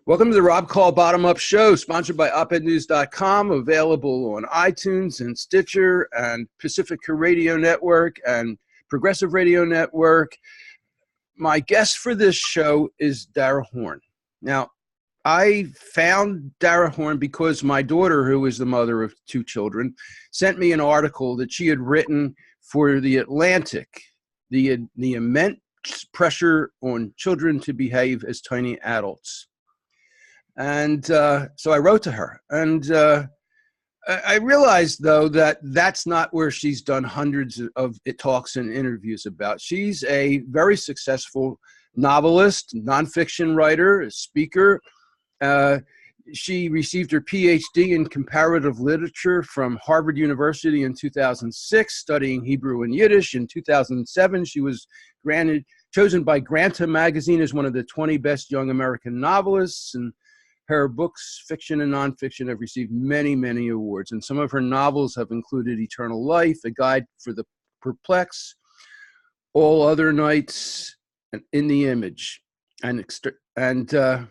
Welcome to the Rob Call Bottom Up Show, sponsored by opednews.com, available on iTunes and Stitcher and Pacifica Radio Network and Progressive Radio Network. My guest for this show is Dara Horn. Now, I found Dara Horn because my daughter, who is the mother of two children, sent me an article that she had written for The Atlantic, the immense pressure on children to behave as tiny adults. And so I wrote to her, and I realized, though, that that's not where she's done hundreds of talks and interviews about. She's a very successful novelist, nonfiction writer, speaker. She received her PhD in comparative literature from Harvard University in 2006, studying Hebrew and Yiddish. In 2007, she was chosen by Granta magazine as one of the 20 best young American novelists, and her books, fiction and nonfiction, have received many, many awards, and some of her novels have included Eternal Life, A Guide for the Perplexed, All Other Nights, and In the Image. And her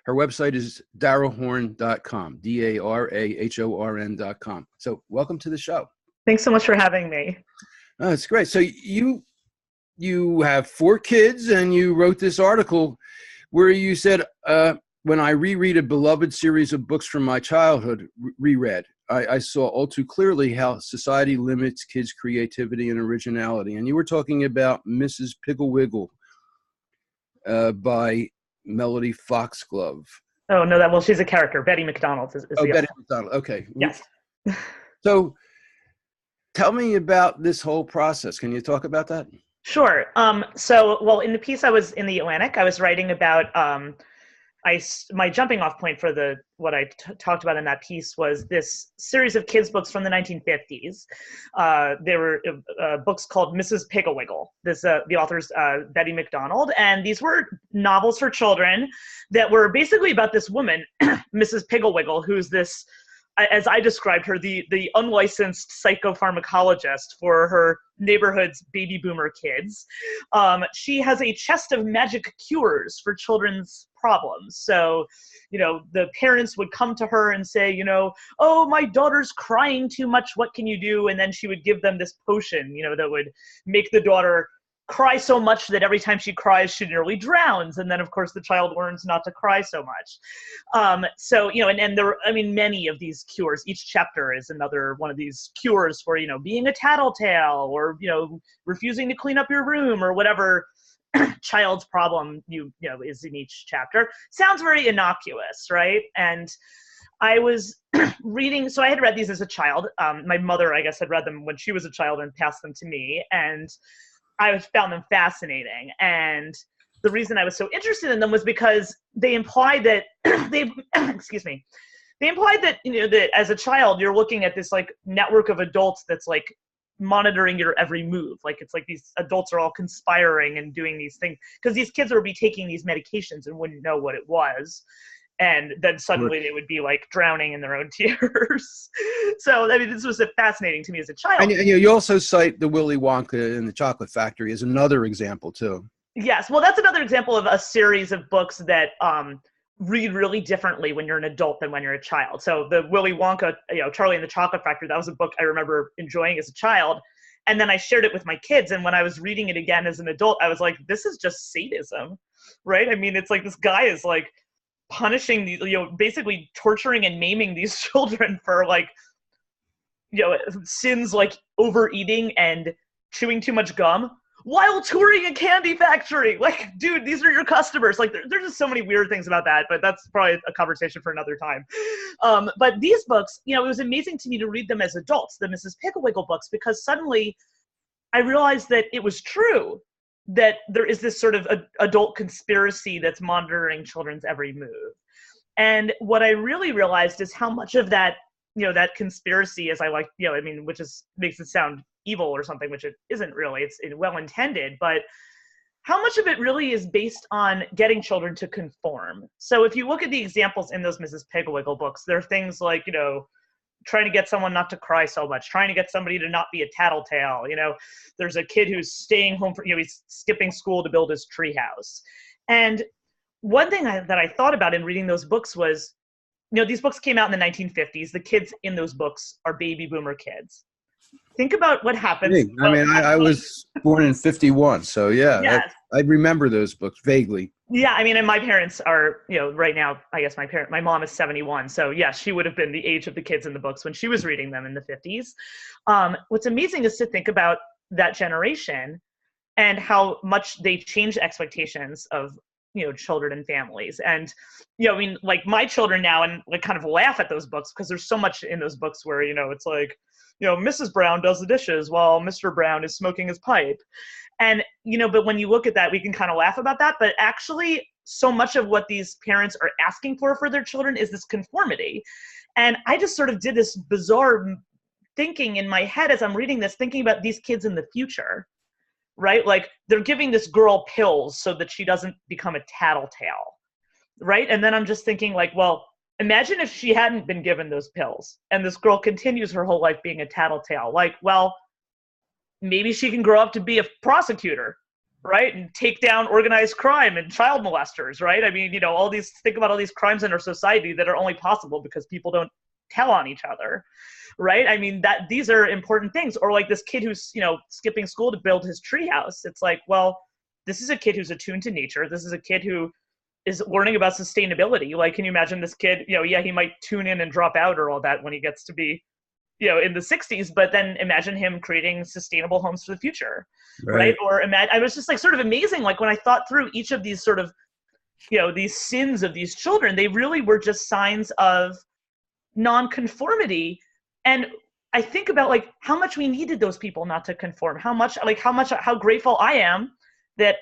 website is darahorn.com, darahorn.com. So welcome to the show. Thanks so much for having me. Oh, it's great. So you have 4 kids, and you wrote this article where you said, when I reread a beloved series of books from my childhood, I saw all too clearly how society limits kids' creativity and originality. And you were talking about Mrs. Piggle Wiggle by Melody Foxglove. Oh, no, well, she's a character. Betty McDonald is the Betty McDonald. Okay. Yes. So tell me about this whole process. Can you talk about that? Sure. Well, in the piece I was in The Atlantic, I was writing about my jumping off point for what I talked about in that piece was this series of kids' books from the 1950s. There were books called Mrs. Piggle Wiggle. The author's Betty McDonald, and these were novels for children that were basically about this woman, Mrs. Piggle Wiggle, who's this, as I described her, the unlicensed psychopharmacologist for her neighborhood's baby boomer kids. She has a chest of magic cures for children's problems. So, the parents would come to her and say, oh, my daughter's crying too much. What can you do? And then she would give them this potion, that would make the daughter cry so much that every time she cries, she nearly drowns. And then, of course, the child learns not to cry so much. And there, many of these cures. Each chapter is another one of these cures for, being a tattletale or, refusing to clean up your room or whatever child's problem is in each chapter. Sounds very innocuous, right? And I was reading, so I had read these as a child. My mother, I guess, had read them when she was a child and passed them to me. And I found them fascinating. And the reason I was so interested in them was because they implied that they implied that, that as a child, you're looking at this like network of adults that's like monitoring your every move. Like it's like these adults are all conspiring and doing these things because these kids would be taking these medications and wouldn't know what it was. And then suddenly they would be like drowning in their own tears. So, this was fascinating to me as a child. And you also cite the Willy Wonka and the Chocolate Factory as another example too. Yes. Well, that's another example of a series of books that read really differently when you're an adult than when you're a child. So the Willy Wonka, Charlie and the Chocolate Factory, that was a book I remember enjoying as a child. And then I shared it with my kids. And when I was reading it again as an adult, I was like, this is just sadism, right? It's like this guy is like punishing these, basically torturing and maiming these children for like, sins like overeating and chewing too much gum while touring a candy factory. Like, dude, these are your customers. Like, there's just so many weird things about that, but that's probably a conversation for another time. But these books, it was amazing to me to read them as adults, the Mrs. Piggle Wiggle books, because suddenly I realized that it was true that there is this sort of adult conspiracy that's monitoring children's every move. And what I really realized is how much of that, that conspiracy, as I like, which makes it sound evil or something, which it isn't really, it's well-intended, but how much of it really is based on getting children to conform. So if you look at the examples in those Mrs. Piggle Wiggle books, there are things like, trying to get someone not to cry so much, trying to get somebody to not be a tattletale. There's a kid who's staying home he's skipping school to build his treehouse. And one thing that I thought about in reading those books was, these books came out in the 1950s. The kids in those books are baby boomer kids. Think about what happens. I mean, I was born in 51, so yeah, Yes. I remember those books vaguely. Yeah, I mean, and my parents are, right now, I guess my mom is 71. So yeah, she would have been the age of the kids in the books when she was reading them in the 50s. What's amazing is to think about that generation and how much they changed expectations of, children and families. And, I mean, like my children now and like kind of laugh at those books because there's so much in those books where, it's like, Mrs. Brown does the dishes while Mr. Brown is smoking his pipe. And, but when you look at that, we can kind of laugh about that. But actually, so much of what these parents are asking for their children is this conformity. And I just sort of did this bizarre thinking in my head as I'm reading this, thinking about these kids in the future, right? Like they're giving this girl pills so that she doesn't become a tattletale, right? And then I'm just thinking like, well, imagine if she hadn't been given those pills and this girl continues her whole life being a tattletale. Like, well, maybe she can grow up to be a prosecutor, right? And take down organized crime and child molesters, right? I mean, think about all these crimes in our society that are only possible because people don't tell on each other, right? I mean, these are important things. Or like this kid who's, skipping school to build his treehouse. It's like, well, this is a kid who's attuned to nature. This is a kid who is learning about sustainability. Like, can you imagine this kid, yeah, he might tune in and drop out or all that when he gets to be, in the 60s, but then imagine him creating sustainable homes for the future, right? Or I was just like sort of amazing. Like when I thought through each of these sort of, these sins of these children, they really were just signs of nonconformity. And I think about like how much we needed those people not to conform, how grateful I am that,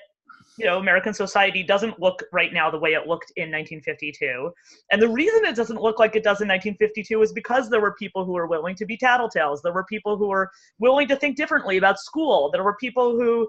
American society doesn't look right now the way it looked in 1952. And the reason it doesn't look like it does in 1952 is because there were people who were willing to be tattletales. There were people who were willing to think differently about school. There were people who,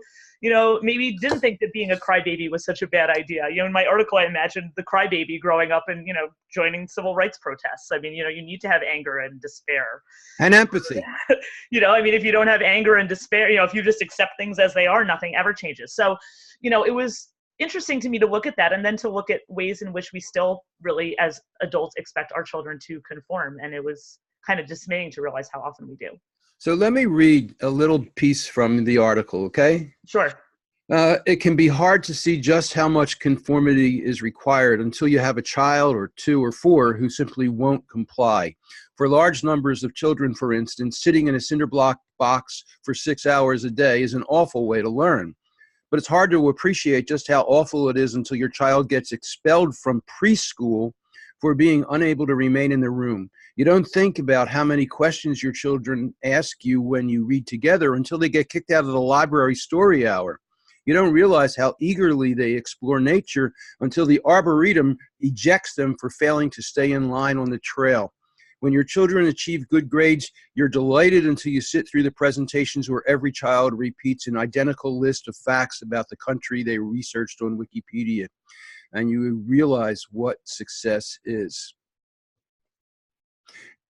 maybe didn't think that being a crybaby was such a bad idea. In my article, I imagined the crybaby growing up and, joining civil rights protests. I mean, you need to have anger and despair. And empathy. I mean, if you don't have anger and despair, if you just accept things as they are, nothing ever changes. So, it was interesting to me to look at that and then to look at ways in which we still really, as adults, expect our children to conform. And it was kind of dismaying to realize how often we do. So let me read a little piece from the article, okay? Sure. It can be hard to see just how much conformity is required until you have a child or 2 or 4 who simply won't comply. For large numbers of children, for instance, sitting in a cinder block box for 6 hours a day is an awful way to learn. But it's hard to appreciate just how awful it is until your child gets expelled from preschool for being unable to remain in the room. You don't think about how many questions your children ask you when you read together until they get kicked out of the library story hour. You don't realize how eagerly they explore nature until the arboretum ejects them for failing to stay in line on the trail. When your children achieve good grades, you're delighted until you sit through the presentations where every child repeats an identical list of facts about the country they researched on Wikipedia, and you realize what success is.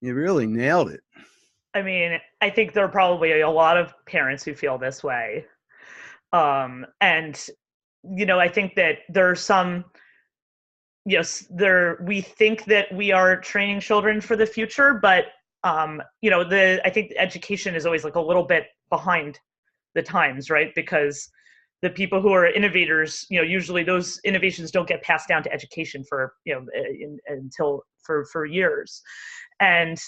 You really nailed it. I mean, I think there are probably a lot of parents who feel this way. And, I think that there are some, we think that we are training children for the future, but, I think education is always like a little bit behind the times, right? Because the people who are innovators, usually those innovations don't get passed down to education for, until for years. And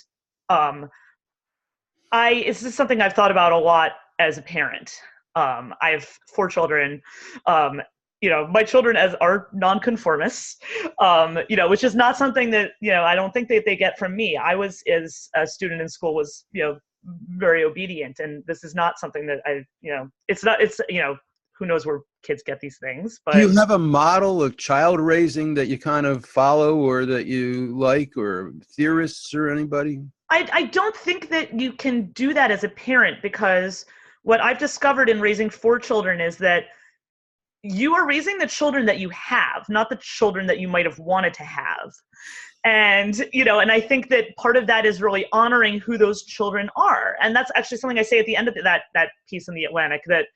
this is something I've thought about a lot as a parent. I have 4 children. My children are nonconformists, which is not something that, I don't think that they get from me. I was, as a student in school, was, very obedient. And this is not something that who knows where kids get these things. But do you have a model of child raising that you kind of follow or that you like, or theorists or anybody? I don't think that you can do that as a parent, because what I've discovered in raising 4 children is that you are raising the children that you have, not the children that you might have wanted to have. And, and I think that part of that is really honoring who those children are. And that's actually something I say at the end of that piece in the Atlantic, that,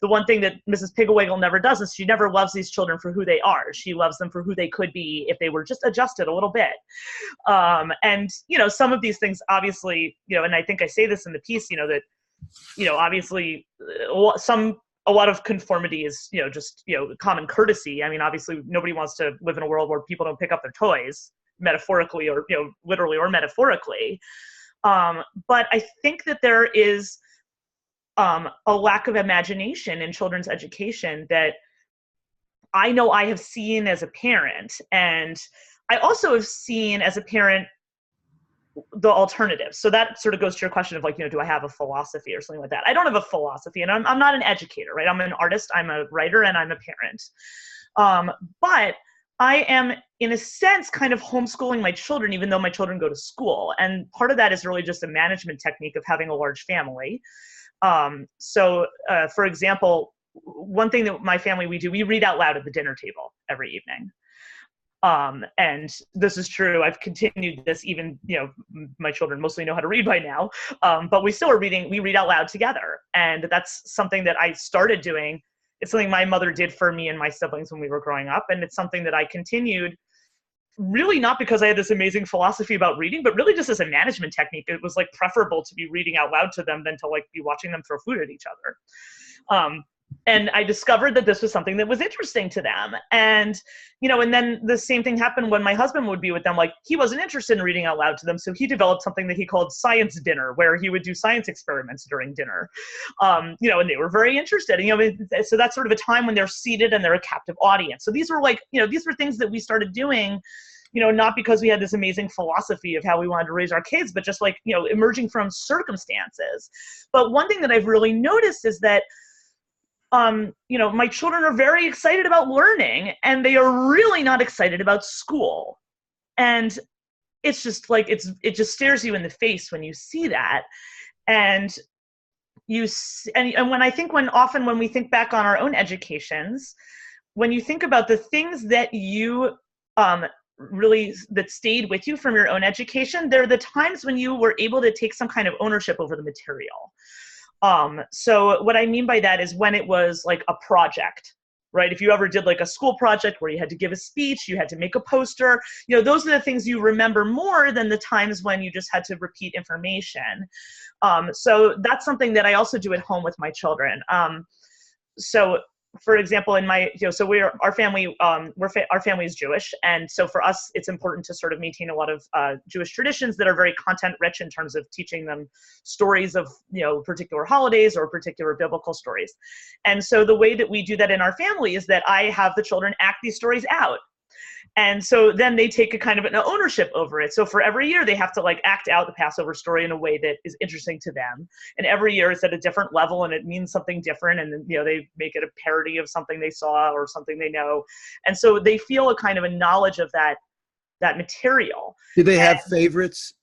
the one thing that Mrs. Piggle Wiggle never does is she never loves these children for who they are. She loves them for who they could be if they were just adjusted a little bit. And, you know, some of these things obviously, you know, and I think I say this in the piece, you know, that, you know, obviously a lot of conformity is, you know, just, you know, common courtesy. I mean, obviously nobody wants to live in a world where people don't pick up their toys, metaphorically or, you know, literally or metaphorically. But I think that there is a lack of imagination in children's education that I know I have seen as a parent. And I also have seen as a parent the alternatives. So that sort of goes to your question of like, you know, do I have a philosophy or something like that? I don't have a philosophy, and I'm not an educator, right? I'm an artist, I'm a writer, and I'm a parent. But I am, in a sense, kind of homeschooling my children, even though my children go to school. And part of that is really just a management technique of having a large family. For example, one thing that my family, we do, we read out loud at the dinner table every evening. And this is true. I've continued this even, you know, my children mostly know how to read by now, but we still are reading, we read out loud together. And that's something that I started doing. It's something my mother did for me and my siblings when we were growing up. And it's something that I continued, really not because I had this amazing philosophy about reading, but really just as a management technique. It was like preferable to be reading out loud to them than to like be watching them throw food at each other. And I discovered that this was something that was interesting to them. And, you know, and then the same thing happened when my husband would be with them. Like, he wasn't interested in reading out loud to them. So he developed something that he called science dinner, where he would do science experiments during dinner. You know, and they were very interested. And, you know, so that's sort of a time when they're seated and they're a captive audience. So these were like, you know, these were things that we started doing, you know, not because we had this amazing philosophy of how we wanted to raise our kids, but just like, you know, emerging from circumstances. But one thing that I've really noticed is that, you know, my children are very excited about learning, and they are really not excited about school. And it's just like, it just stares you in the face when you see that. And and often when we think back on our own educations, when you think about the things that you, really that stayed with you from your own education, they're the times when you were able to take some kind of ownership over the material. So what I mean by that is when it was like a project, right? If you ever did like a school project where you had to give a speech, you had to make a poster, you know, those are the things you remember more than the times when you just had to repeat information. So that's something that I also do at home with my children. So for example, in my, you know, so our family is Jewish. And so for us, it's important to sort of maintain a lot of Jewish traditions that are very content rich in terms of teaching them stories of, you know, particular holidays or particular biblical stories. And so the way that we do that in our family is that I have the children act these stories out. And so then they take a kind of an ownership over it. So for every year, they have to like act out the Passover story in a way that is interesting to them. And every year it's at a different level and it means something different. And then, you know, they make it a parody of something they saw or something they know. And so they feel a kind of a knowledge of that material. Do they have favorites?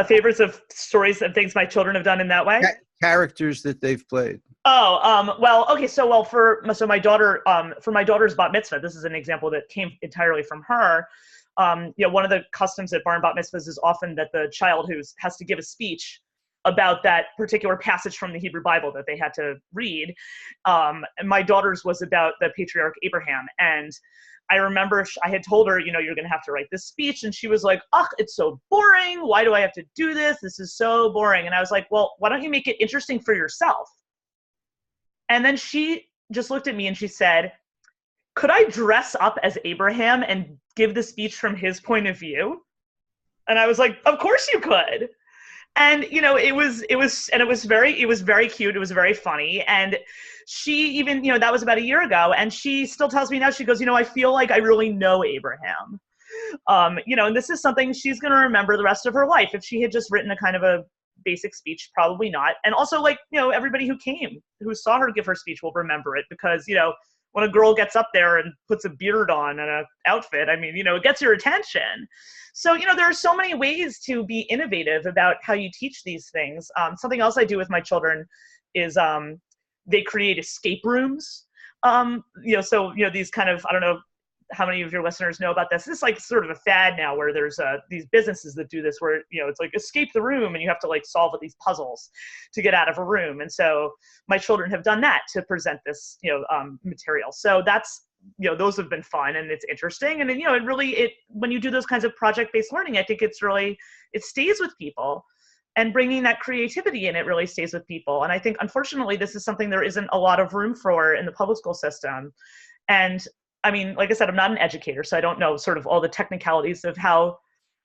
Favorites of stories and things my children have done in that way? Characters that they've played. For my daughter, for my daughter's bat mitzvah, this is an example that came entirely from her. You know, one of the customs at bar and bat mitzvahs is often that the child who has to give a speech about that particular passage from the Hebrew Bible that they had to read. And my daughter's was about the patriarch Abraham. And I remember I had told her, you know, you're going to have to write this speech. And she was like, oh, it's so boring. Why do I have to do this? This is so boring. And I was like, well, why don't you make it interesting for yourself? And then she just looked at me and she said, could I dress up as Abraham and give the speech from his point of view? And I was like, of course you could. And, you know, it was very cute. It was very funny. And she even, you know, that was about a year ago. And she still tells me now, she goes, you know, I feel like I really know Abraham. You know, and this is something she's going to remember the rest of her life. If she had just written a kind of a basic speech, probably not. And also, like, you know, everybody who saw her give her speech will remember it because, you know, when a girl gets up there and puts a beard on and an outfit, I mean, you know, it gets your attention. So, you know, there are so many ways to be innovative about how you teach these things. Something else I do with my children is they create escape rooms. You know, so, you know, these kind of, I don't know, how many of your listeners know about this. This is like sort of a fad now where there's these businesses that do this where, it's like escape the room and you have to like solve these puzzles to get out of a room. And so my children have done that to present this, material. So that's, those have been fun and it's interesting. And then, when you do those kinds of project-based learning, I think it stays with people. And bringing that creativity in, it really stays with people. And I think, unfortunately, this is something there isn't a lot of room for in the public school system. And I mean, like I said, I'm not an educator, so I don't know sort of all the technicalities of how,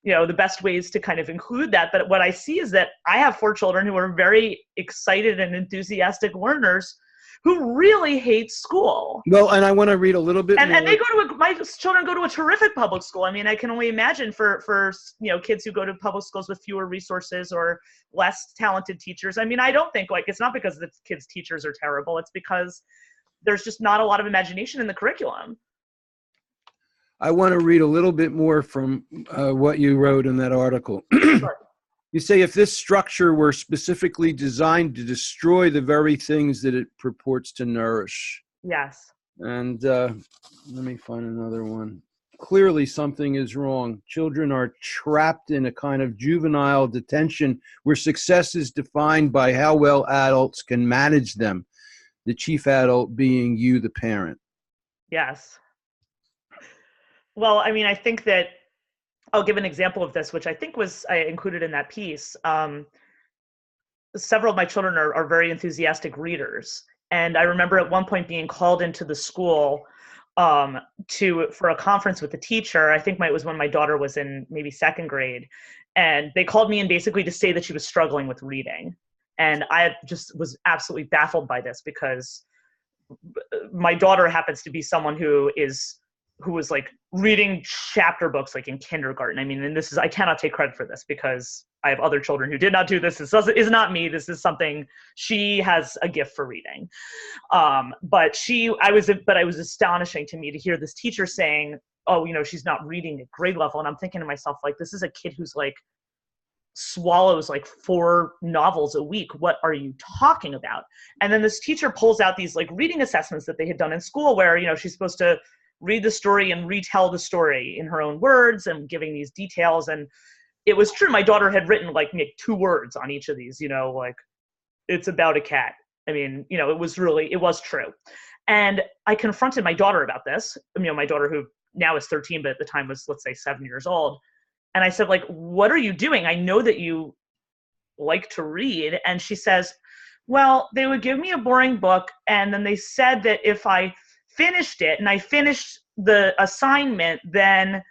the best ways to kind of include that. But what I see is that I have 4 children who are very excited and enthusiastic learners who really hate school. Well, and I want to read a little bit more. And they my children go to a terrific public school. I mean, I can only imagine for kids who go to public schools with fewer resources or less talented teachers. I mean, I don't think it's not because the kids' teachers are terrible. It's because there's just not a lot of imagination in the curriculum. I want to read a little bit more from what you wrote in that article. Sure. You say, if this structure were specifically designed to destroy the very things that it purports to nourish. Yes. And let me find another one. Clearly something is wrong. Children are trapped in a kind of juvenile detention where success is defined by how well adults can manage them, the chief adult being you, the parent. Yes. Well, I mean, I think that I'll give an example of this, which I think I included in that piece. Several of my children are very enthusiastic readers. And I remember at one point being called into the school for a conference with the teacher. I think it was when my daughter was in maybe 2nd grade. And they called me in basically to say that she was struggling with reading. And I just was absolutely baffled by this because my daughter happens to be someone who was like reading chapter books like in kindergarten. I mean, and I cannot take credit for this because I have other children who did not do this. This is not me. This is something, she has a gift for reading. But it was astonishing to me to hear this teacher saying, oh, she's not reading at grade level. And I'm thinking to myself, like, this is a kid who's like swallows like 4 novels a week. What are you talking about? And then this teacher pulls out these like reading assessments that they had done in school where, she's supposed to read the story and retell the story in her own words and giving these details. And it was true. My daughter had written like 2 words on each of these, like it's about a cat. I mean, it was true. And I confronted my daughter about this, my daughter who now is 13, but at the time was, let's say, 7 years old. And I said, like, what are you doing? I know that you like to read. And she says, well, they would give me a boring book. And then they said that if I finished it and I finished the assignment, then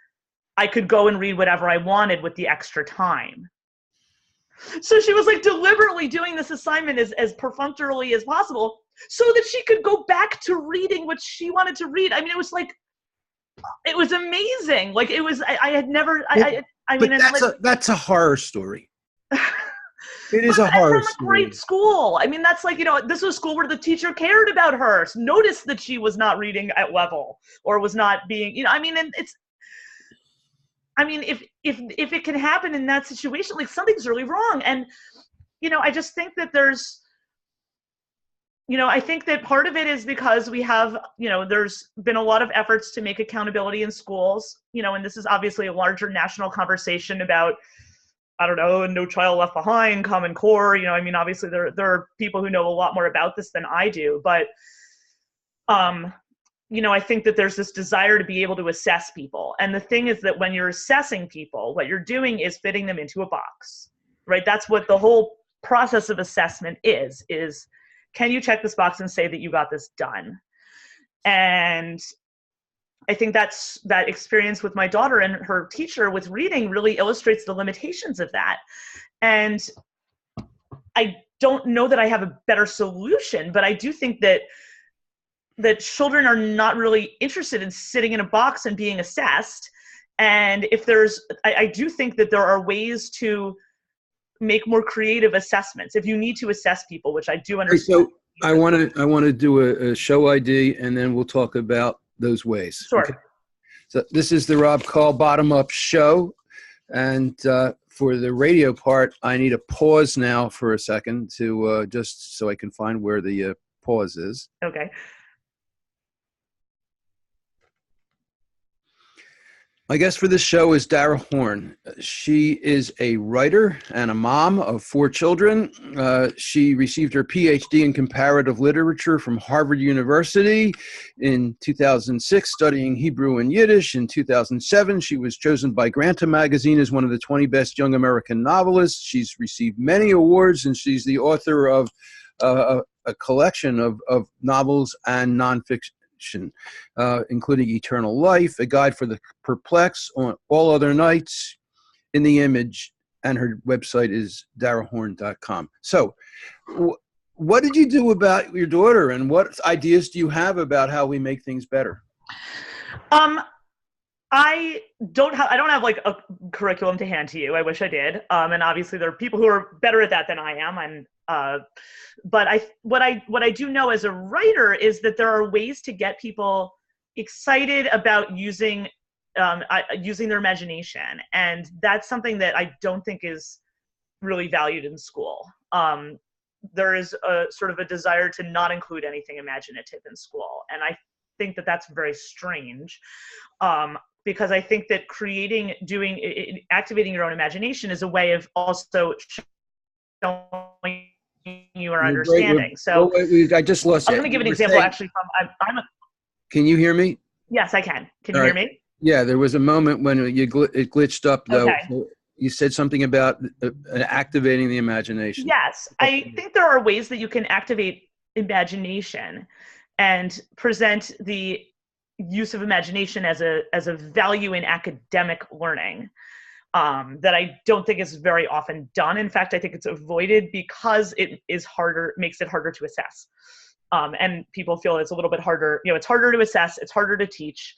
I could go and read whatever I wanted with the extra time. So she was like deliberately doing this assignment as perfunctorily as possible so that she could go back to reading what she wanted to read. I mean, it was amazing. Like it was, I had never, that's a horror story. It is a horror story. From a great school. I mean, that's like, this was a school where the teacher cared about her, noticed that she was not reading at level or was not being, if it can happen in that situation, like something's really wrong. And, I just think that I think that part of it is because we have, there's been a lot of efforts to make accountability in schools, and this is obviously a larger national conversation about, I don't know, No Child Left Behind, Common Core. Obviously there are people who know a lot more about this than I do, but, I think that there's this desire to be able to assess people. And the thing is that when you're assessing people, what you're doing is fitting them into a box, right? That's what the whole process of assessment is can you check this box and say that you got this done? And I think that experience with my daughter and her teacher with reading really illustrates the limitations of that. And I don't know that I have a better solution, but I do think that children are not really interested in sitting in a box and being assessed. And I do think that there are ways to make more creative assessments if you need to assess people, which I do understand. So I want to do a show ID, and then we'll talk about those ways. Sure. Okay. So this is the Rob Call Bottom Up Show. And for the radio part, I need a pause now for a second to just so I can find where the pause is. Okay. My guest for this show is Dara Horn. She is a writer and a mom of 4 children. She received her PhD in comparative literature from Harvard University in 2006, studying Hebrew and Yiddish. In 2007, she was chosen by Granta magazine as one of the 20 best young American novelists. She's received many awards, and she's the author of a collection of novels and nonfiction, including Eternal Life, A Guide for the Perplexed, On All Other Nights, In the Image, and her website is darahorn.com. So what did you do about your daughter, and what ideas do you have about how we make things better? I don't have like a curriculum to hand to you. I wish I did. And obviously there are people who are better at that than I am. But what I do know as a writer is that there are ways to get people excited about using their imagination. And that's something that I don't think is really valued in school. There is a sort of a desire to not include anything imaginative in school. And I think that that's very strange. Because I think that activating your own imagination is a way of also showing your understanding. I just lost I'm going to give an example actually from, Can you hear me? Yes, I can. Can you hear me? Yeah, there was a moment when it glitched up though. Okay. So you said something about activating the imagination. Yes, I think there are ways that you can activate imagination and present the use of imagination as a value in academic learning that I don't think is very often done. In fact, I think it's avoided because it makes it harder to assess. And people feel it's a little bit harder, it's harder to assess, it's harder to teach.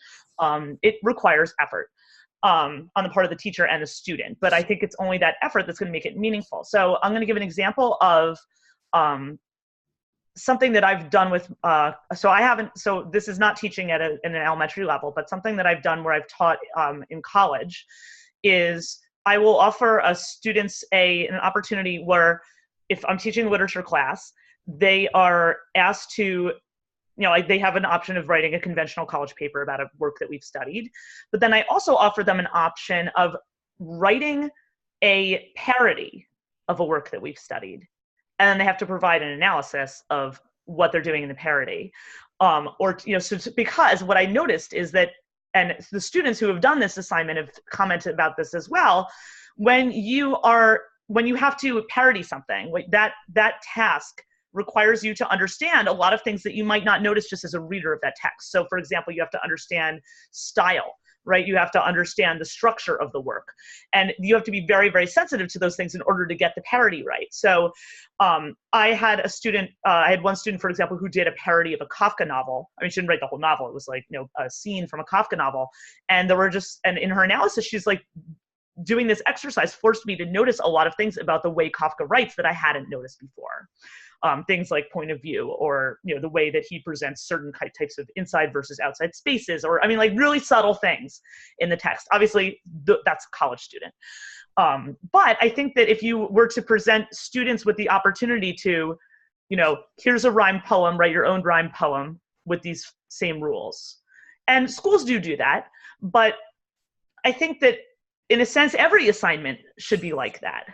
It requires effort on the part of the teacher and the student, but I think it's only that effort that's going to make it meaningful. So I'm going to give an example of something that I've done with, so this is not teaching at an elementary level, but something that I've done where I've taught in college is I will offer students an opportunity where if I'm teaching a literature class, they are asked to, they have an option of writing a conventional college paper about a work that we've studied, but then I also offer them an option of writing a parody of a work that we've studied. And then they have to provide an analysis of what they're doing in the parody. Because what I noticed is that, and the students who have done this assignment have commented about this as well, when you have to parody something, like that task requires you to understand a lot of things that you might not notice just as a reader of that text. So for example, you have to understand style, right? You have to understand the structure of the work. And you have to be very, very sensitive to those things in order to get the parody right. So I had one student, for example, who did a parody of a Kafka novel. I mean, she didn't write the whole novel. It was like, a scene from a Kafka novel. And and in her analysis, she's like, doing this exercise forced me to notice a lot of things about the way Kafka writes that I hadn't noticed before. Things like point of view, or the way that he presents certain types of inside versus outside spaces, or like really subtle things in the text. Obviously, that's a college student. But I think that if you were to present students with the opportunity to, here's a rhyme poem, write your own rhyme poem with these same rules. And schools do that, but I think that in a sense, every assignment should be like that,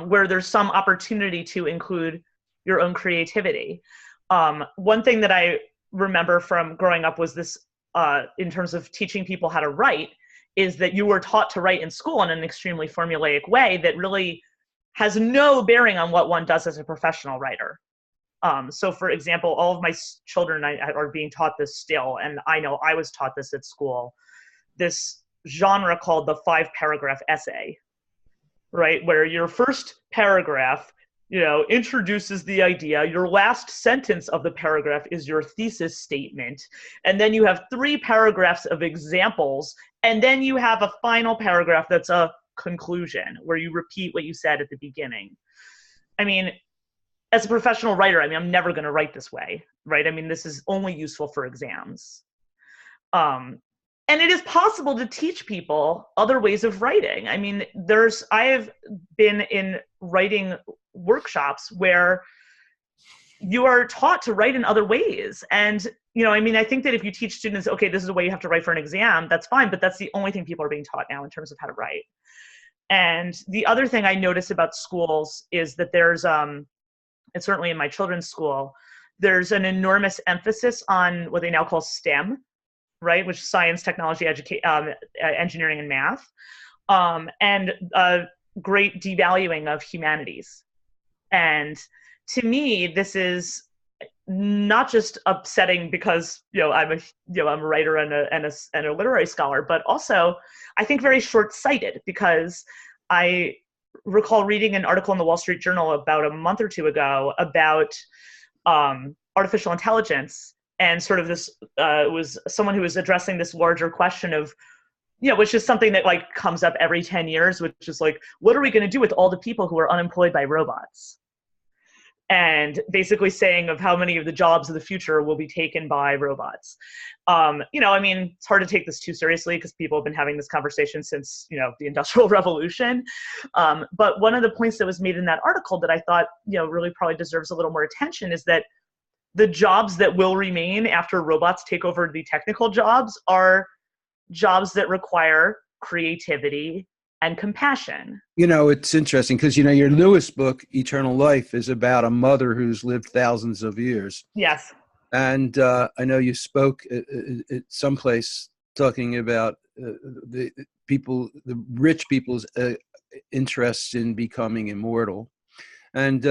where there's some opportunity to include your own creativity. One thing that I remember from growing up was this, in terms of teaching people how to write, is that you were taught to write in school in an extremely formulaic way that really has no bearing on what one does as a professional writer. So for example, all of my children are being taught this still, and I know I was taught this at school, this genre called the 5-paragraph essay, right? Where your first paragraph introduces the idea. Your last sentence of the paragraph is your thesis statement. And then you have 3 paragraphs of examples. And then you have a final paragraph that's a conclusion where you repeat what you said at the beginning. I mean, as a professional writer, I'm never going to write this way, right? This is only useful for exams. And it is possible to teach people other ways of writing. I have been in writing workshops where you are taught to write in other ways. And, you know, I mean, I think that if you teach students, okay, this is the way you have to write for an exam, that's fine, but that's the only thing people are being taught now in terms of how to write. And the other thing I notice about schools is that there's, and certainly in my children's school, there's an enormous emphasis on what they now call STEM, right? Which is science, technology, engineering, and math, and a great devaluing of humanities. And to me, this is not just upsetting because, you know, I'm a writer and a literary scholar, but also I think very short-sighted, because I recall reading an article in the Wall Street Journal about a month or two ago about artificial intelligence, and sort of this was someone who was addressing this larger question of, you know, which is something that like comes up every 10 years, which is like, what are we going to do with all the people who are unemployed by robots? And basically saying of how many of the jobs of the future will be taken by robots. You know, I mean, it's hard to take this too seriously because people have been having this conversation since, you know, the Industrial Revolution. But one of the points that was made in that article that I thought, you know, really probably deserves a little more attention is that the jobs that will remain after robots take over the technical jobs are jobs that require creativity and compassion. You know, it's interesting because, you know, your newest book, Eternal Life, is about a mother who's lived thousands of years. Yes. And I know you spoke at someplace talking about the rich people's interests in becoming immortal. And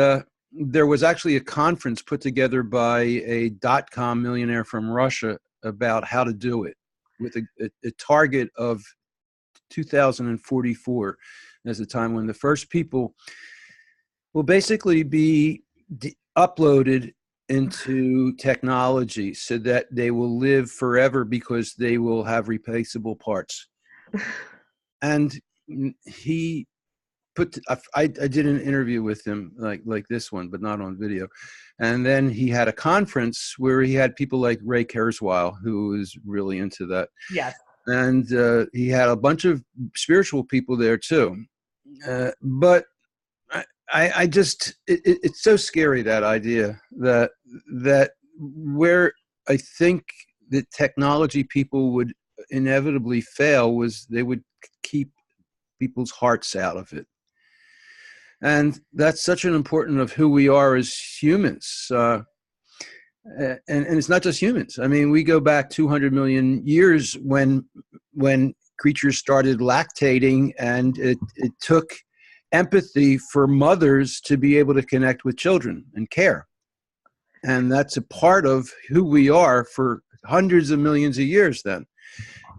there was actually a conference put together by a dot-com millionaire from Russia about how to do it, with a target of 2044 as the time when the first people will basically be uploaded into technology so that they will live forever because they will have replaceable parts. And he put, I did an interview with him like this one, but not on video. And then he had a conference where he had people like Ray Kurzweil, who is really into that. Yes. And he had a bunch of spiritual people there too. But I just, it's so scary, that idea that where I think that technology people would inevitably fail was they would keep people's hearts out of it. And that's such an important of who we are as humans. And it's not just humans. I mean, we go back 200 million years when creatures started lactating, and it took empathy for mothers to be able to connect with children and care. And that's a part of who we are for hundreds of millions of years then.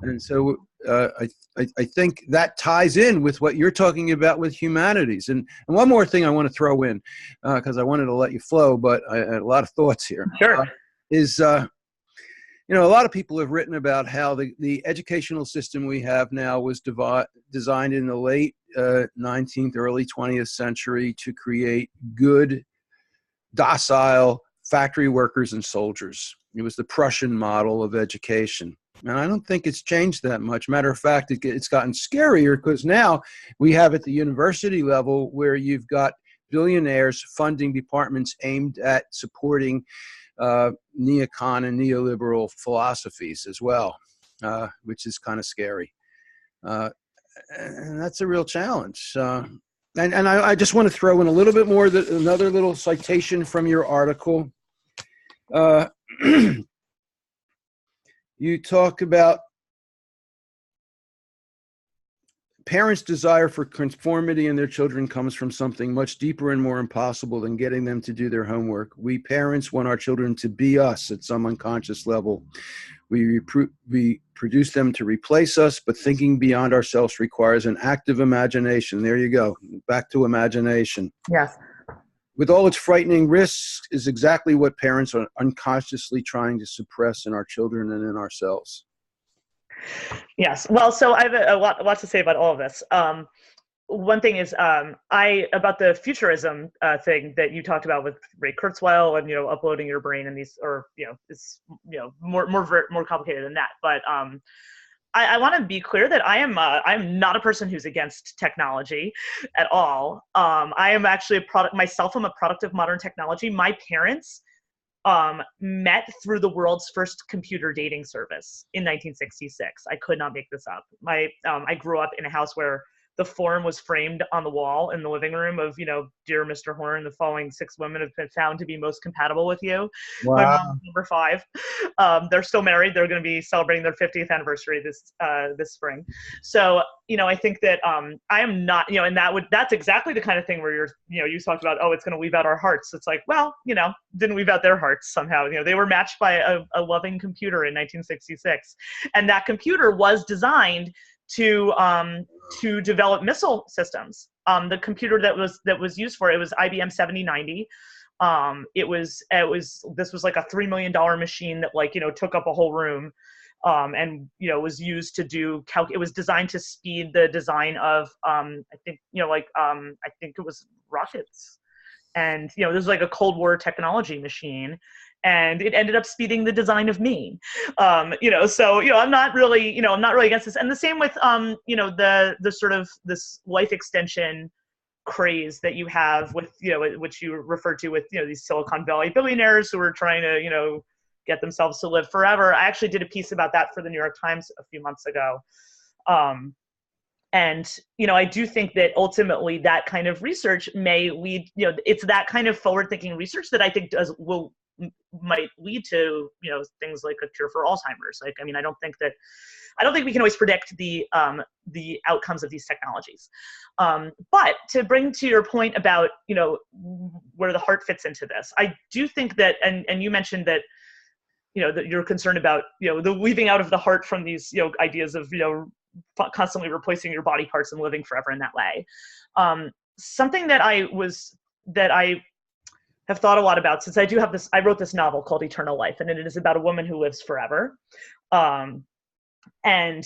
And so I think that ties in with what you're talking about with humanities. And one more thing I want to throw in, because I wanted to let you flow, but I had a lot of thoughts here. Sure. You know, a lot of people have written about how the educational system we have now was designed in the late 19th, early 20th century to create good, docile factory workers and soldiers. It was the Prussian model of education. And I don't think it's changed that much. Matter of fact, it's gotten scarier because now we have at the university level where you've got billionaires funding departments aimed at supporting neocon and neoliberal philosophies as well, which is kind of scary. And that's a real challenge. And I just want to throw in a little bit more, another little citation from your article. You talk about parents' desire for conformity in their children comes from something much deeper and more impossible than getting them to do their homework. We parents want our children to be us at some unconscious level. We produce them to replace us, but thinking beyond ourselves requires an active imagination. There you go. Back to imagination. Yes. With all its frightening risks, is exactly what parents are unconsciously trying to suppress in our children and in ourselves. Yes. Well, so I have a lot to say about all of this. One thing is about the futurism thing that you talked about with Ray Kurzweil and, you know, uploading your brain and these, or, you know, it's, you know, more complicated than that. But I want to be clear that I'm not a person who's against technology at all. I am actually I'm a product of modern technology. My parents met through the world's first computer dating service in 1966. I could not make this up. I grew up in a house where the form was framed on the wall in the living room of, dear Mr. Horn, the following 6 women have been found to be most compatible with you. Wow. My mom's number 5. They're still married. They're going to be celebrating their 50th anniversary this spring. So, I think that I am not, and that's exactly the kind of thing where you talked about, oh, it's going to weave out our hearts. It's like, well, didn't weave out their hearts somehow. They were matched by a loving computer in 1966. And that computer was designed to develop missile systems. The computer that was used for it was IBM 7090. This was like a $3 million machine that took up a whole room, and was used to do it was designed to speed the design of I think it was rockets, and this was like a Cold War technology machine. And it ended up speeding the design of me, So I'm not really against this. And the same with the sort of this life extension craze that you have with which you referred to with these Silicon Valley billionaires who are trying to get themselves to live forever. I actually did a piece about that for the New York Times a few months ago. And I do think that ultimately that kind of research may lead. It's that kind of forward-thinking research that I think might lead to things like a cure for Alzheimer's. I don't think we can always predict the outcomes of these technologies. But to bring to your point about where the heart fits into this, I do think that, and you mentioned that that you're concerned about the weaving out of the heart from these ideas of constantly replacing your body parts and living forever in that way. Something that I have thought a lot about, since I wrote this novel called Eternal Life, and it is about a woman who lives forever. And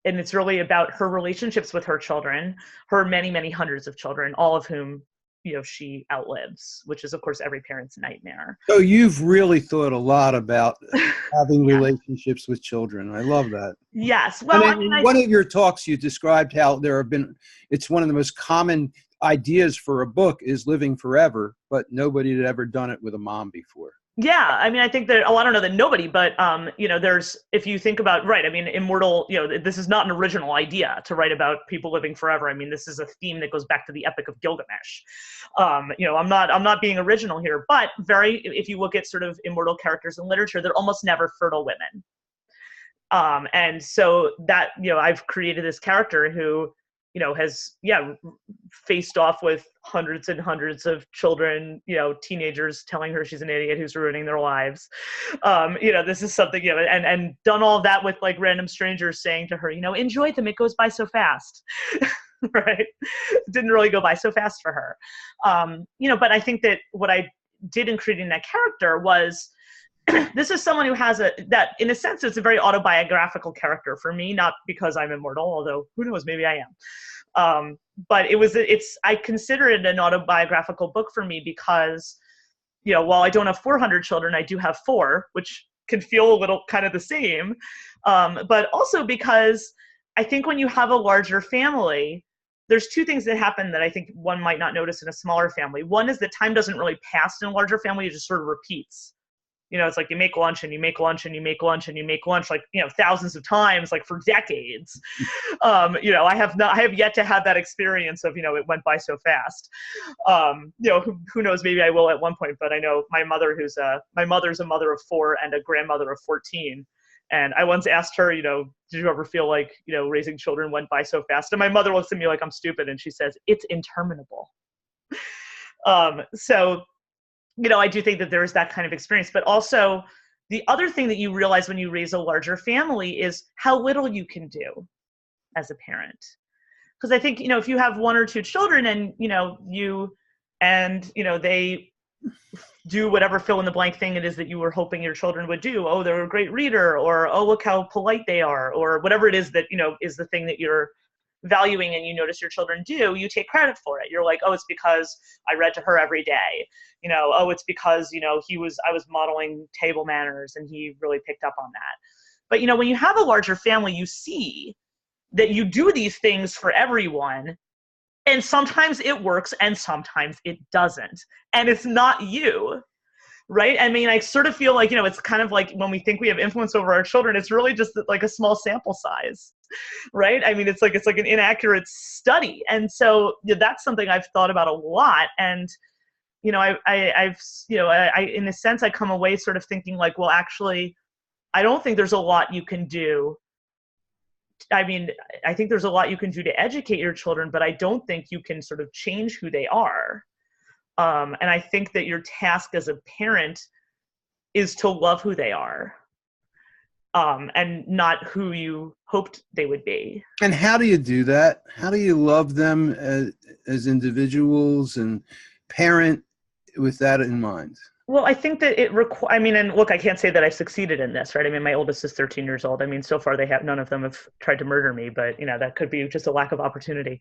it's really about her relationships with her children, her many, many hundreds of children, all of whom, she outlives, which is of course every parent's nightmare. So you've really thought a lot about having relationships with children. I love that. Yes. Well, in one of your talks, you described how it's one of the most common ideas for a book is living forever, but nobody had ever done it with a mom before. Yeah, I think that, I don't know that nobody, but there's, if you think about, right, immortal, this is not an original idea to write about people living forever. This is a theme that goes back to the Epic of Gilgamesh. I'm not being original here, but if you look at sort of immortal characters in literature, they're almost never fertile women. And so that, I've created this character who has faced off with hundreds and hundreds of children, teenagers telling her she's an idiot who's ruining their lives. This is something, and done all of that with random strangers saying to her, enjoy them, it goes by so fast. Right? Didn't really go by so fast for her. But I think that what I did in creating that character was, this is someone who has that in a sense, it's a very autobiographical character for me, not because I'm immortal, although who knows, maybe I am. But I consider it an autobiographical book for me because, while I don't have 400 children, I do have 4, which can feel a little kind of the same. But also because I think when you have a larger family, there's 2 things that happen that I think one might not notice in a smaller family. One is that time doesn't really pass in a larger family, it just sort of repeats. It's like you make lunch and you make lunch and you make lunch and you make lunch, thousands of times, for decades. I have yet to have that experience of, it went by so fast. Who knows, maybe I will at one point, but I know my mother's a mother of 4 and a grandmother of 14. And I once asked her, did you ever feel like, raising children went by so fast? And my mother looks at me like I'm stupid. And she says, it's interminable. So, I do think that there is that kind of experience, but also the other thing that you realize when you raise a larger family is how little you can do as a parent. Because I think, if you have 1 or 2 children and, they do whatever fill in the blank thing it is that you were hoping your children would do. Oh, they're a great reader, or, oh, look how polite they are, or whatever it is that, is the thing that you're valuing and you notice your children do, you take credit for it. You're like, oh, it's because I read to her every day. Oh, it's because, I was modeling table manners and he really picked up on that. But, when you have a larger family, you see that you do these things for everyone, and sometimes it works and sometimes it doesn't. And it's not you, right? I mean, I sort of feel like, it's kind of like when we think we have influence over our children, it's really just like a small sample size, right? I mean, it's like an inaccurate study. And so that's something I've thought about a lot. And, I've in a sense, I come away sort of thinking like, well, actually, I don't think there's a lot you can do. I mean, I think there's a lot you can do to educate your children, but I don't think you can sort of change who they are. And I think that your task as a parent is to love who they are, and not who you hoped they would be. And how do you do that? How do you love them as individuals and parent with that in mind? Well, I think that and look, I can't say that I've succeeded in this, right? I mean, my oldest is 13 years old. I mean, so far none of them have tried to murder me, but that could be just a lack of opportunity,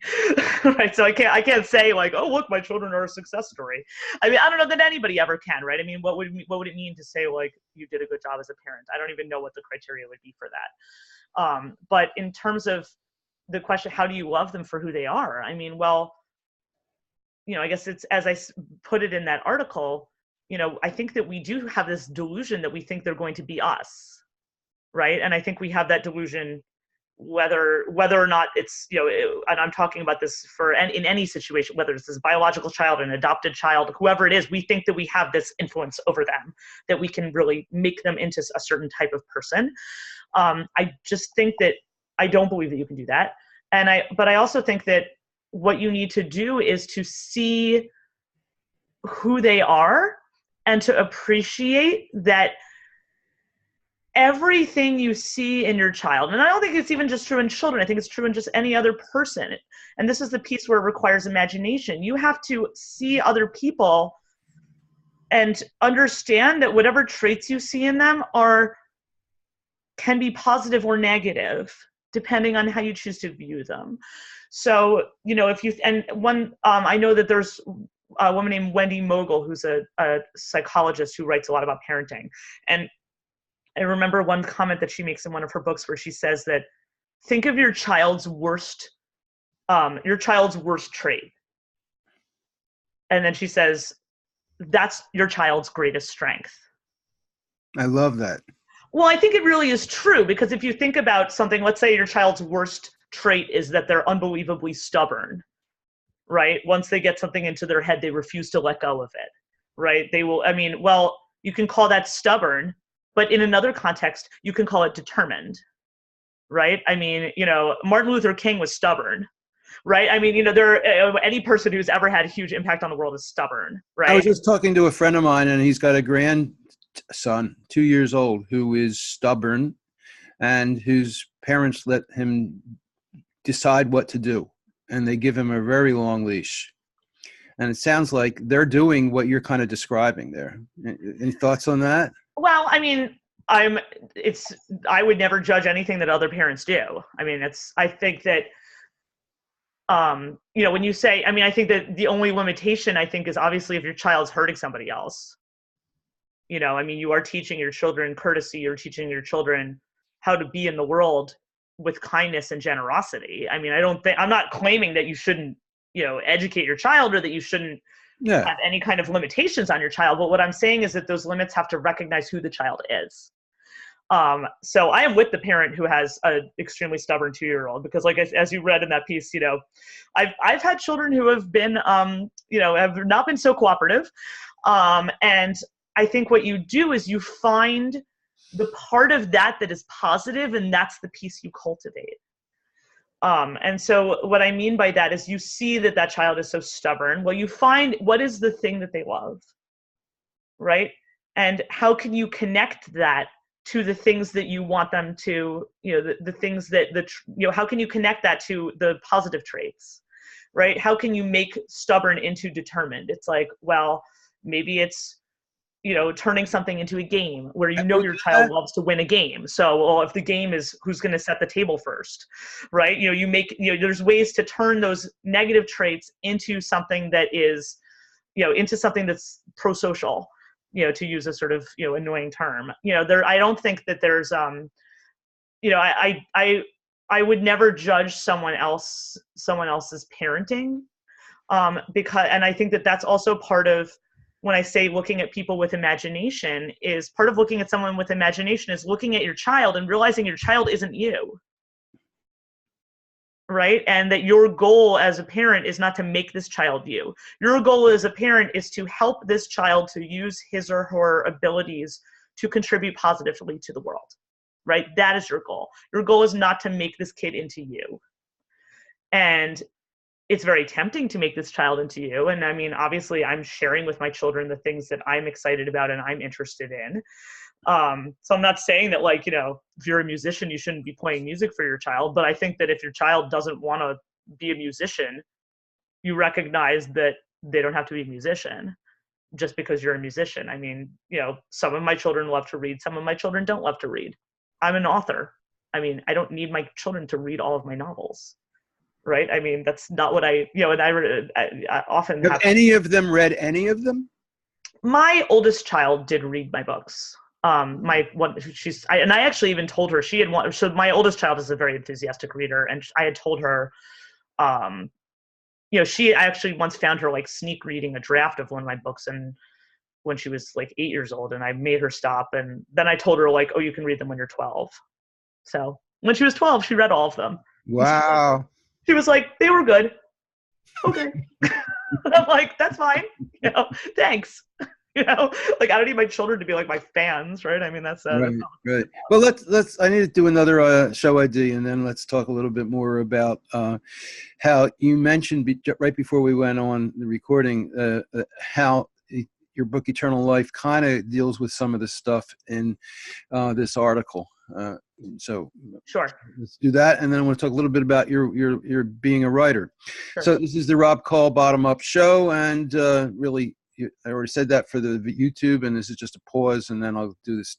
right? So I can't say like, oh, look, my children are a success story. I mean, I don't know that anybody ever can, right? I mean, what would it mean to say like, you did a good job as a parent? I don't even know what the criteria would be for that. But in terms of the question, how do you love them for who they are? I mean, well, I guess it's, as I put it in that article, I think that we do have this delusion that we think they're going to be us, right? And I think we have that delusion whether or not it's, and I'm talking about this in any situation, whether it's this biological child, an adopted child, whoever it is, we think that we have this influence over them, that we can really make them into a certain type of person. I just think that I don't believe that you can do that. But I also think that what you need to do is to see who they are and to appreciate that everything you see in your child, and I don't think it's even just true in children, I think it's true in just any other person. And this is the piece where it requires imagination. You have to see other people and understand that whatever traits you see in them can be positive or negative, depending on how you choose to view them. So, I know that there's a woman named Wendy Mogul, who's a psychologist who writes a lot about parenting. And I remember one comment that she makes in one of her books where she says that, think of your child's worst trait. And then she says, that's your child's greatest strength. I love that. Well, I think it really is true, because if you think about something, let's say your child's worst trait is that they're unbelievably stubborn, right? Once they get something into their head, they refuse to let go of it, right? You can call that stubborn, but in another context, you can call it determined, right? I mean, Martin Luther King was stubborn, right? I mean, any person who's ever had a huge impact on the world is stubborn, right? I was just talking to a friend of mine, and he's got a grandson, 2 years old, who is stubborn and whose parents let him decide what to do. And they give him a very long leash. And it sounds like they're doing what you're kind of describing there. Any thoughts on that? Well, I mean, I would never judge anything that other parents do. I mean, I think that, when you say, I think that the only limitation, I think, is obviously if your child's hurting somebody else. You are teaching your children courtesy, you're teaching your children how to be in the world with kindness and generosity. I mean, I'm not claiming that you shouldn't, educate your child, or that you shouldn't have any kind of limitations on your child. But what I'm saying is that those limits have to recognize who the child is. So I am with the parent who has an extremely stubborn 2-year-old, because like, as you read in that piece, I've had children who have been, have not been so cooperative. And I think what you do is you find the part of that is positive, and that's the piece you cultivate. And so what I mean by that is you see that child is so stubborn. Well, you find what is the thing that they love, right? And how can you connect that to the things that you want them to, the things that, how can you connect that to the positive traits, right? How can you make stubborn into determined? It's like, well, maybe it's, turning something into a game where your child loves to win a game. So, if the game is who's going to set the table first, right? There's ways to turn those negative traits into something that is, into something that's pro-social, to use a sort of, annoying term. I don't think that there's, I would never judge someone else's parenting, because, and I think that that's also part of when I say looking at people with imagination, is part of looking at someone with imagination is looking at your child and realizing your child isn't you. Right? And that your goal as a parent is not to make this child you. Your goal as a parent is to help this child to use his or her abilities to contribute positively to the world. Right? That is your goal. Your goal is not to make this kid into you. And it's very tempting to make this child into you. And I mean, obviously I'm sharing with my children the things that I'm excited about and I'm interested in. So I'm not saying that, like, if you're a musician, you shouldn't be playing music for your child. But I think that if your child doesn't want to be a musician, you recognize that they don't have to be a musician just because you're a musician. I mean, some of my children love to read. Some of my children don't love to read. I'm an author. I mean, I don't need my children to read all of my novels. Right? I mean, that's not what I often have any of them read any of them? My oldest child did read my books. I actually even told her she had one. So my oldest child is a very enthusiastic reader, and I had told her, I actually once found her like sneak reading a draft of one of my books, and when she was like 8 years old, and I made her stop, and then I told her, like, oh, you can read them when you're 12. So when she was 12, she read all of them. Wow. She was like, they were good. Okay. I'm like, that's fine. Thanks. Like, I don't need my children to be like my fans, right? I mean, that's right. Well, let's. I need to do another show ID, and then let's talk a little bit more about how you mentioned right before we went on the recording how your book Eternal Life kind of deals with some of the stuff in this article. So sure, let's do that, and then I want to talk a little bit about your being a writer. Sure. So this is the Rob Call Bottom Up Show, and really, I already said that for the YouTube, and this is just a pause, and then I'll do this.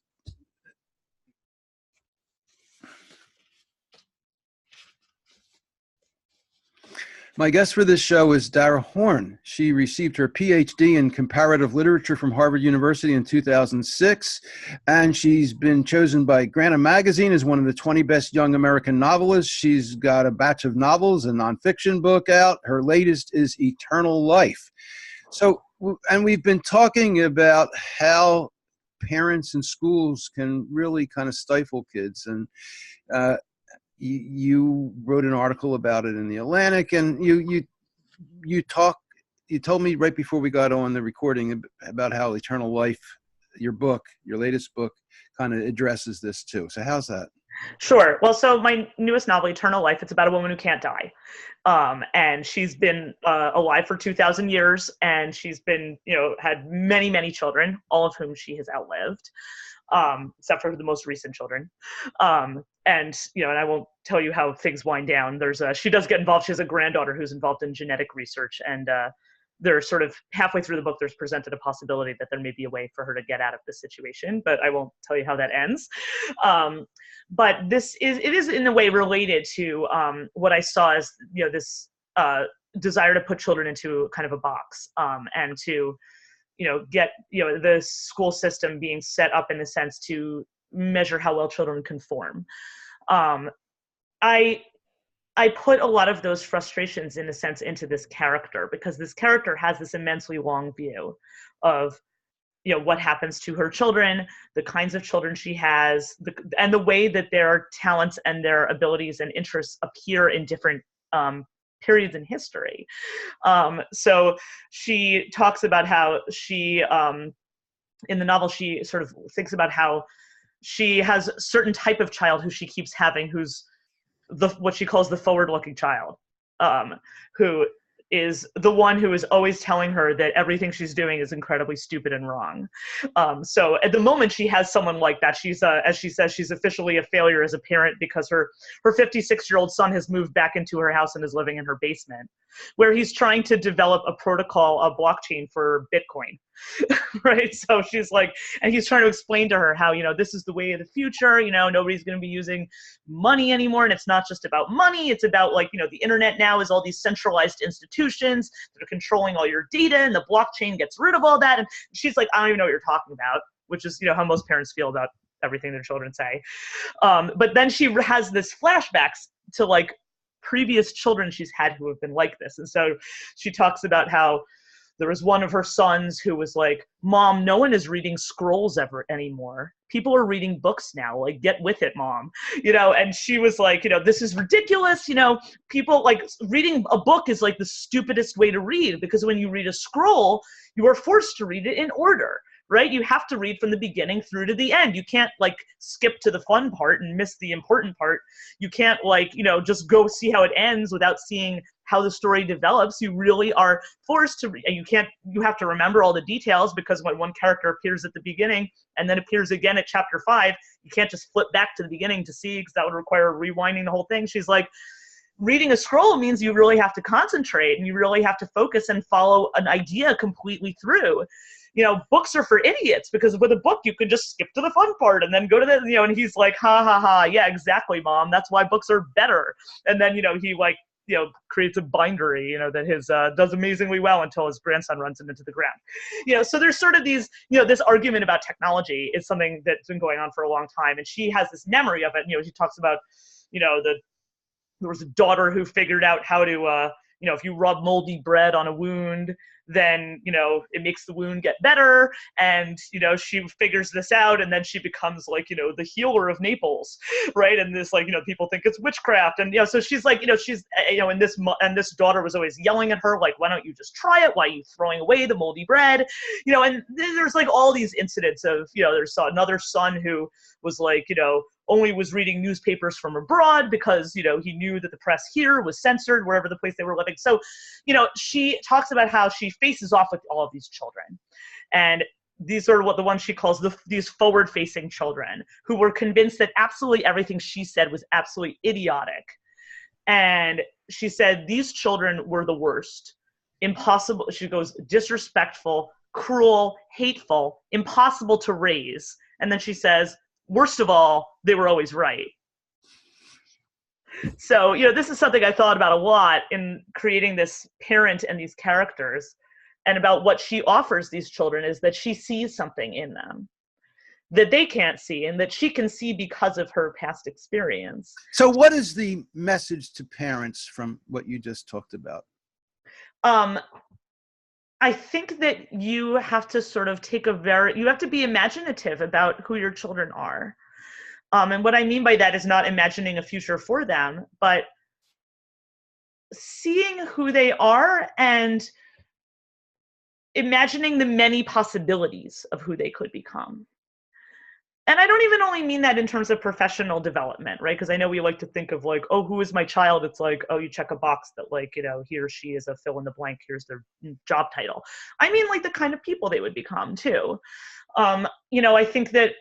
My guest for this show is Dara Horn. She received her PhD in comparative literature from Harvard University in 2006, and she's been chosen by Granta Magazine as one of the 20 best young American novelists. She's got a batch of novels, a nonfiction book out. Her latest is Eternal Life. So, and we've been talking about how parents and schools can really kind of stifle kids, and you wrote an article about it in the Atlantic, and you told me right before we got on the recording about how Eternal Life, your latest book, kind of addresses this too. So how's that? Sure. Well, so my newest novel, Eternal Life, it's about a woman who can't die. And she's been alive for 2,000 years, and she's been, had many, many children, all of whom she has outlived, except for the most recent children. And I won't tell you how things wind down. She does get involved. She has a granddaughter who's involved in genetic research, and they're sort of halfway through the book, there's presented a possibility that there may be a way for her to get out of this situation, but I won't tell you how that ends. But it is in a way related to what I saw as, this desire to put children into kind of a box, and to, get, the school system being set up in a sense to measure how well children conform. I put a lot of those frustrations, in a sense, into this character, because this character has this immensely long view of, what happens to her children, the kinds of children she has, and the way that their talents and their abilities and interests appear in different periods in history. So she talks about how she, in the novel, she sort of thinks about how she has a certain type of child who she keeps having, who's what she calls the forward-looking child, who is the one who is always telling her that everything she's doing is incredibly stupid and wrong. So at the moment she has someone like that. She's, as she says, she's officially a failure as a parent because her 56-year-old son has moved back into her house and is living in her basement, where he's trying to develop a protocol, a blockchain for Bitcoin. Right? So she's like, and he's trying to explain to her how, this is the way of the future, nobody's going to be using money anymore. And it's not just about money. It's about, like, the internet now is all these centralized institutions that are controlling all your data, and the blockchain gets rid of all that. And she's like, I don't even know what you're talking about, which is, how most parents feel about everything their children say. But then she has this flashbacks to like previous children she's had who have been like this. And so she talks about how there was one of her sons who was like, Mom, no one is reading scrolls ever anymore. People are reading books now. Like, get with it, Mom. And she was like, this is ridiculous. People like reading a book is like the stupidest way to read, because when you read a scroll, you are forced to read it in order, right? You have to read from the beginning through to the end. You can't like skip to the fun part and miss the important part. You can't like, just go see how it ends without seeing how the story develops. You really are forced to read. You have to remember all the details, because when one character appears at the beginning and then appears again at chapter 5, you can't just flip back to the beginning to see, because that would require rewinding the whole thing. She's like, reading a scroll means you really have to concentrate and you really have to focus and follow an idea completely through. Books are for idiots, because with a book, you can just skip to the fun part and then go to the, and he's like, ha, ha, ha. Yeah, exactly, Mom. That's why books are better. And then, he like, creates a bindery, that his does amazingly well until his grandson runs him into the ground. So there's sort of these, this argument about technology is something that's been going on for a long time. And she has this memory of it. She talks about, there was a daughter who figured out how to, if you rub moldy bread on a wound, then, it makes the wound get better. And, she figures this out, and then she becomes like, the healer of Naples. Right. And this, like, people think it's witchcraft. And, so she's like, she's, and this daughter was always yelling at her, like, why don't you just try it? Why are you throwing away the moldy bread? And there's like all these incidents of, there's another son who was like, only was reading newspapers from abroad because, he knew that the press here was censored wherever the place they were living. So, she talks about how she faces off with all of these children. And these are what the ones she calls these forward-facing children, who were convinced that absolutely everything she said was absolutely idiotic. And she said these children were the worst. Impossible, she goes, disrespectful, cruel, hateful, impossible to raise. And then she says, worst of all, they were always right. So, this is something I thought about a lot in creating this parent and these characters, and about what she offers these children is that she sees something in them that they can't see, and that she can see because of her past experience. So what is the message to parents from what you just talked about? I think that you have to sort of you have to be imaginative about who your children are. And what I mean by that is not imagining a future for them, but seeing who they are and imagining the many possibilities of who they could become. And I don't even only mean that in terms of professional development, right? Because I know we like to think of like, oh, who is my child? It's like, oh, you check a box that like, he or she is a fill in the blank. Here's their job title. I mean, like the kind of people they would become too. I think that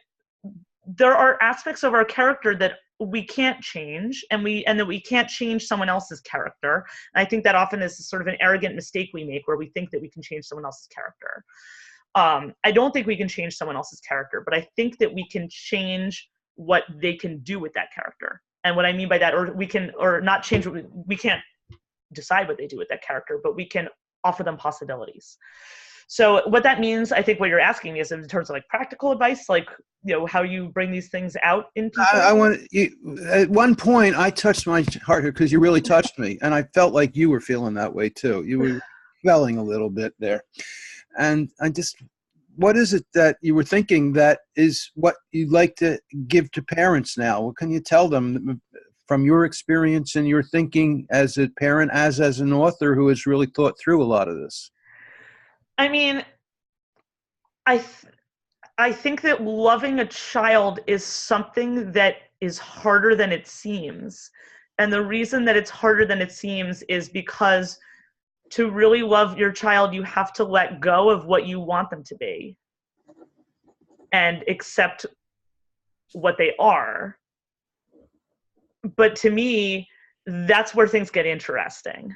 there are aspects of our character that we can't change, and that we can't change someone else's character. And I think that often is sort of an arrogant mistake we make, where we think that we can change someone else's character. I don't think we can change someone else's character, but I think that we can change what they can do with that character. And what I mean by that, we can't decide what they do with that character, but we can offer them possibilities. So what that means, I think what you're asking me is in terms of like practical advice, like, how you bring these things out in people. At one point I touched my heart here because you really touched me, and I felt like you were feeling that way too. You were felling a little bit there. And what is it that you were thinking that is what you'd like to give to parents now? What can you tell them from your experience and your thinking as a parent, as an author who has really thought through a lot of this? I mean, I think that loving a child is something that is harder than it seems. And the reason that it's harder than it seems is because to really love your child, you have to let go of what you want them to be and accept what they are. But to me, that's where things get interesting.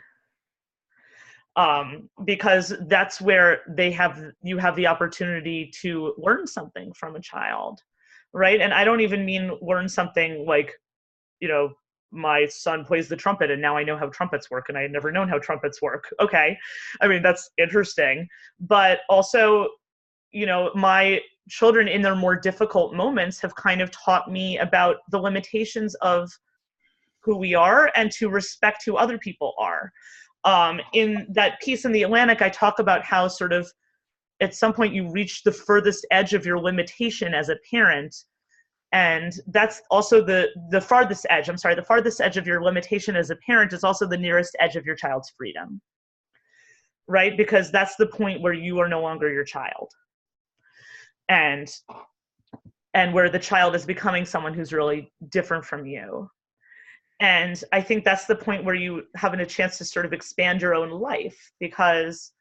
Because that's where you have the opportunity to learn something from a child, right? And I don't even mean learn something like, my son plays the trumpet and now I know how trumpets work, and I had never known how trumpets work. Okay. I mean, that's interesting. But also, my children in their more difficult moments have kind of taught me about the limitations of who we are and to respect who other people are. In that piece in the Atlantic, I talk about how sort of at some point you reach the furthest edge of your limitation as a parent. And that's also the farthest edge. I'm sorry, the farthest edge of your limitation as a parent is also the nearest edge of your child's freedom, right? Because that's the point where you are no longer your child. And where the child is becoming someone who's really different from you. And I think that's the point where you having a chance to sort of expand your own life, because,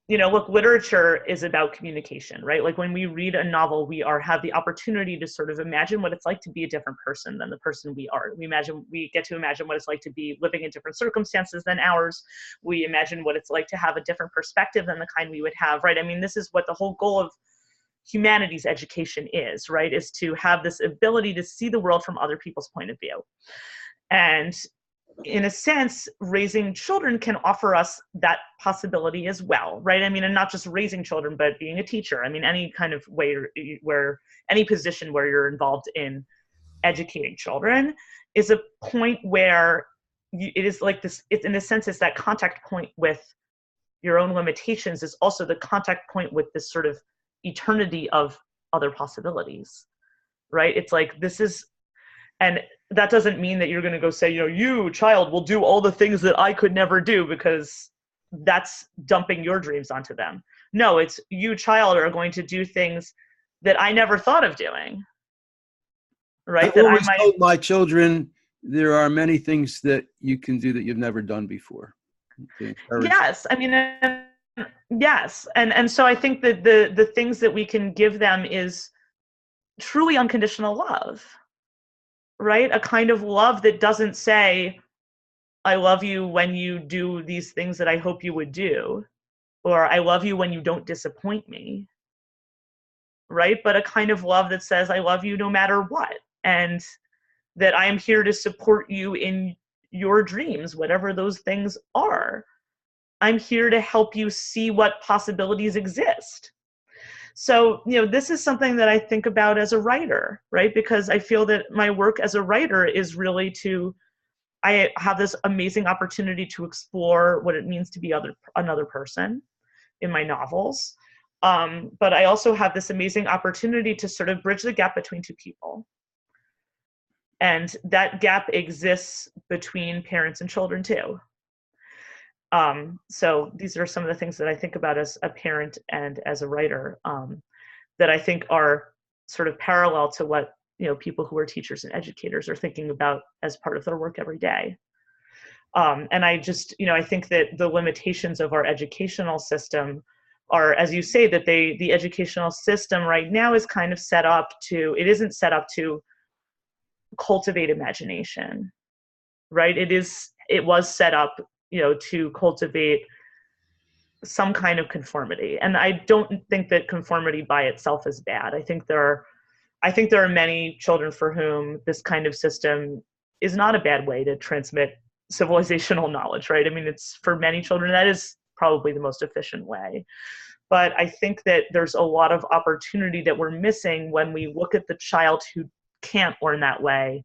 look, literature is about communication, right? Like when we read a novel, we have the opportunity to sort of imagine what it's like to be a different person than the person we are. We get to imagine what it's like to be living in different circumstances than ours. We imagine what it's like to have a different perspective than the kind we would have, right? I mean, this is what the whole goal of humanities education is, right? Is to have this ability to see the world from other people's point of view. And in a sense, raising children can offer us that possibility as well, right? I mean, and not just raising children, but being a teacher. I mean, any kind of way where any position where you're involved in educating children is a point where it is like this, it's in a sense, it's that contact point with your own limitations is also the contact point with this sort of eternity of other possibilities, right? It's like, this is, and that doesn't mean that you're going to go say, you child will do all the things that I could never do, because that's dumping your dreams onto them. No, it's you child are going to do things that I never thought of doing. Right? I've always told my children there are many things that you can do that you've never done before. Yes. I mean, yes. And so I think that the things that we can give them is truly unconditional love. Right? A kind of love that doesn't say, I love you when you do these things that I hope you would do, or I love you when you don't disappoint me. Right? But a kind of love that says, I love you no matter what, and that I am here to support you in your dreams, whatever those things are. I'm here to help you see what possibilities exist. So, this is something that I think about as a writer, right? Because I feel that my work as a writer is really I have this amazing opportunity to explore what it means to be another person in my novels. But I also have this amazing opportunity to sort of bridge the gap between two people. And that gap exists between parents and children too. So these are some of the things that I think about as a parent and as a writer, that I think are sort of parallel to what, people who are teachers and educators are thinking about as part of their work every day. And I just, I think that the limitations of our educational system are, as you say, that the educational system right now is kind of it isn't set up to cultivate imagination, right? It was set up to cultivate some kind of conformity. And I don't think that conformity by itself is bad. I think there are many children for whom this kind of system is not a bad way to transmit civilizational knowledge, right? I mean, it's for many children, that is probably the most efficient way. But I think that there's a lot of opportunity that we're missing when we look at the child who can't learn that way,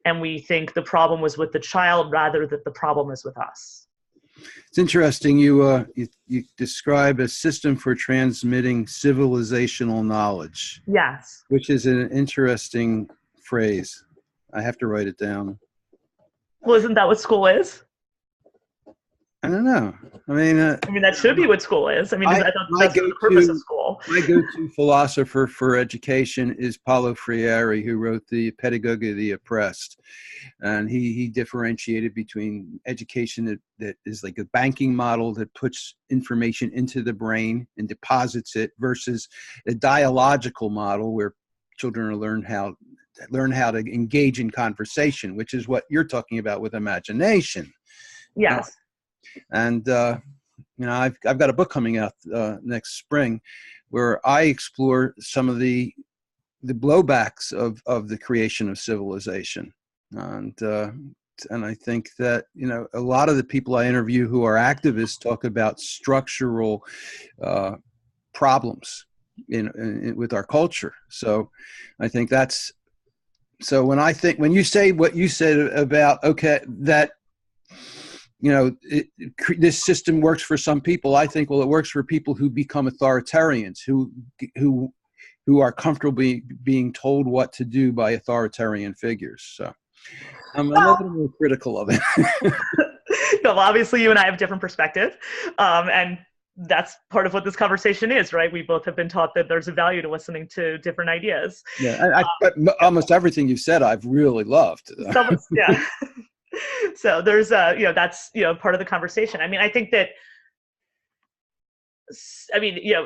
and we think the problem was with the child rather than the problem is with us. It's interesting. You describe a system for transmitting civilizational knowledge. Yes. Which is an interesting phrase. I have to write it down. Well, isn't that what school is? I don't know. I mean, that should be what school is. I mean, that's the purpose of school. My go-to philosopher for education is Paulo Freire, who wrote the Pedagogy of the Oppressed. And he differentiated between education that is like a banking model that puts information into the brain and deposits it, versus a dialogical model where children learn how to engage in conversation, which is what you're talking about with imagination. Yes. And I've got a book coming out next spring where I explore some of the blowbacks of the creation of civilization. And I think that, a lot of the people I interview who are activists talk about structural problems with our culture. So I think that's, so when you say what you said about, okay, that, this system works for some people, I think, well, it works for people who become authoritarians, who are comfortable being told what to do by authoritarian figures. So I'm a little more critical of it. Well, obviously you and I have a different perspective. And that's part of what this conversation is, right? We both have been taught that there's a value to listening to different ideas. Yeah, almost everything you said, I've really loved. Yeah. So there's that's, part of the conversation. I mean, I think that,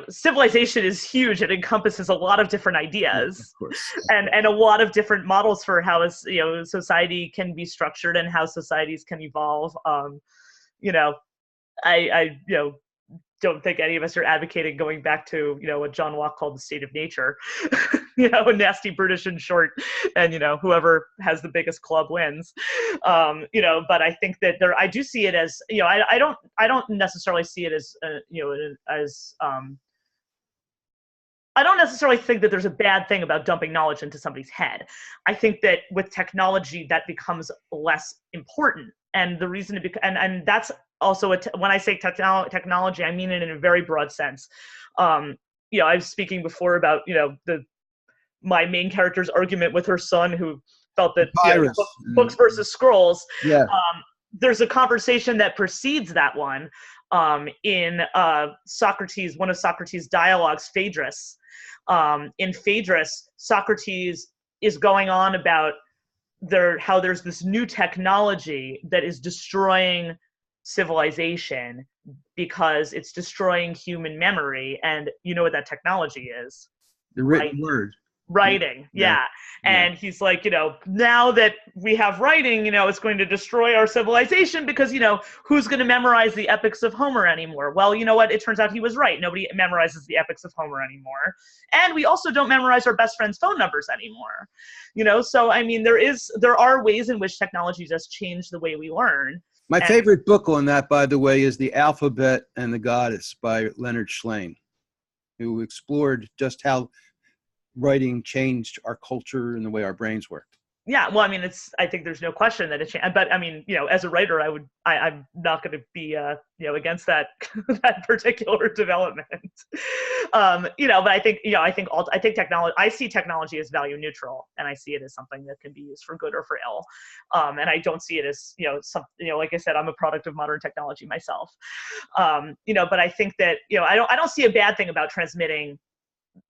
civilization is huge. It encompasses a lot of different ideas, of course. and a lot of different models for how society can be structured and how societies can evolve. I don't think any of us are advocating going back to, what John Locke called the state of nature, nasty, brutish, and short, and, whoever has the biggest club wins. But I think that I do see it as, I don't necessarily see it as, I don't necessarily think that there's a bad thing about dumping knowledge into somebody's head. I think that with technology, that becomes less important. And the reason and that's also, when I say technology, I mean it in a very broad sense. I was speaking before about, my main character's argument with her son, who felt that books versus scrolls. Yeah. There's a conversation that precedes that one in Socrates, one of Socrates' dialogues, Phaedrus. In Phaedrus, Socrates is going on about how there's this new technology that is destroying civilization because it's destroying human memory. And you know what that technology is? The written word. Writing, yeah. And he's like, now that we have writing, it's going to destroy our civilization because, who's going to memorize the epics of Homer anymore? Well, you know what? It turns out he was right. Nobody memorizes the epics of Homer anymore. And we also don't memorize our best friends' phone numbers anymore. So, I mean, there are ways in which technology does change the way we learn. My favorite book on that, by the way, is The Alphabet and the Goddess by Leonard Shlain, who explored just how writing changed our culture and the way our brains work. Yeah, well, I mean, I think there's no question that it changed. But I mean, as a writer, I'm not going to be, against that that particular development. But I think technology. I see technology as value neutral, and I see it as something that can be used for good or for ill. And I don't see it as, like I said, I'm a product of modern technology myself. But I think that, I don't see a bad thing about transmitting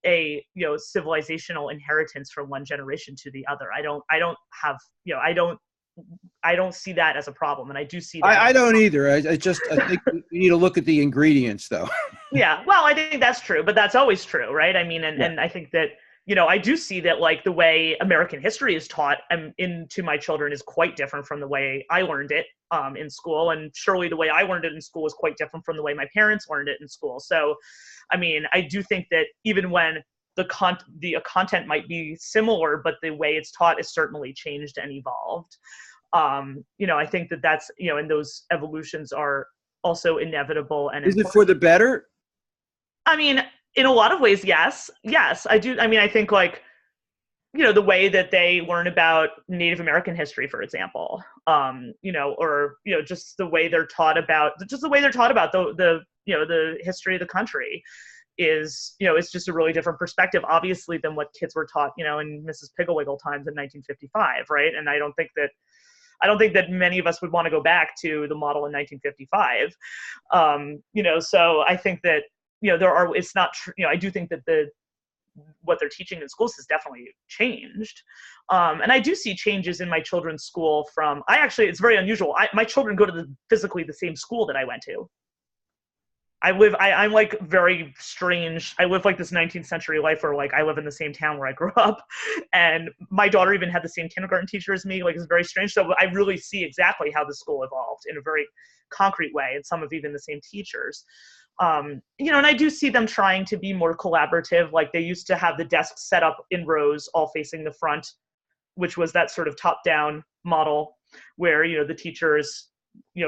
a civilizational inheritance from one generation to the other. I don't see that as a problem, and I do see that. I don't either. I think you need to look at the ingredients, though. Yeah, well, I think that's true, but that's always true, right? I mean, and I think that I do see that, like, the way American history is taught into my children is quite different from the way I learned it in school, and surely the way I learned it in school is quite different from the way my parents learned it in school. So, I mean, I do think that even when the content might be similar, but the way it's taught is certainly changed and evolved. I think that's, and those evolutions are also inevitable. And is it for the better? I mean, in a lot of ways, yes, I do. I mean, I think, like, the way that they learn about Native American history, for example, or, just the way they're taught about, the history of the country is, it's just a really different perspective, obviously, than what kids were taught, in Mrs. Piggle Wiggle times in 1955, right? And I don't think that many of us would want to go back to the model in 1955. So I think that, it's not true. I do think that what they're teaching in schools has definitely changed. And I do see changes in my children's school it's very unusual. My children go to physically the same school that I went to. I'm like very strange. I live like this 19th century life where, like, I live in the same town where I grew up, and my daughter even had the same kindergarten teacher as me. Like, it's very strange. So I really see exactly how the school evolved in a very concrete way, and some of even the same teachers. And I do see them trying to be more collaborative. Like, they used to have the desks set up in rows, all facing the front, which was that sort of top-down model where, the teachers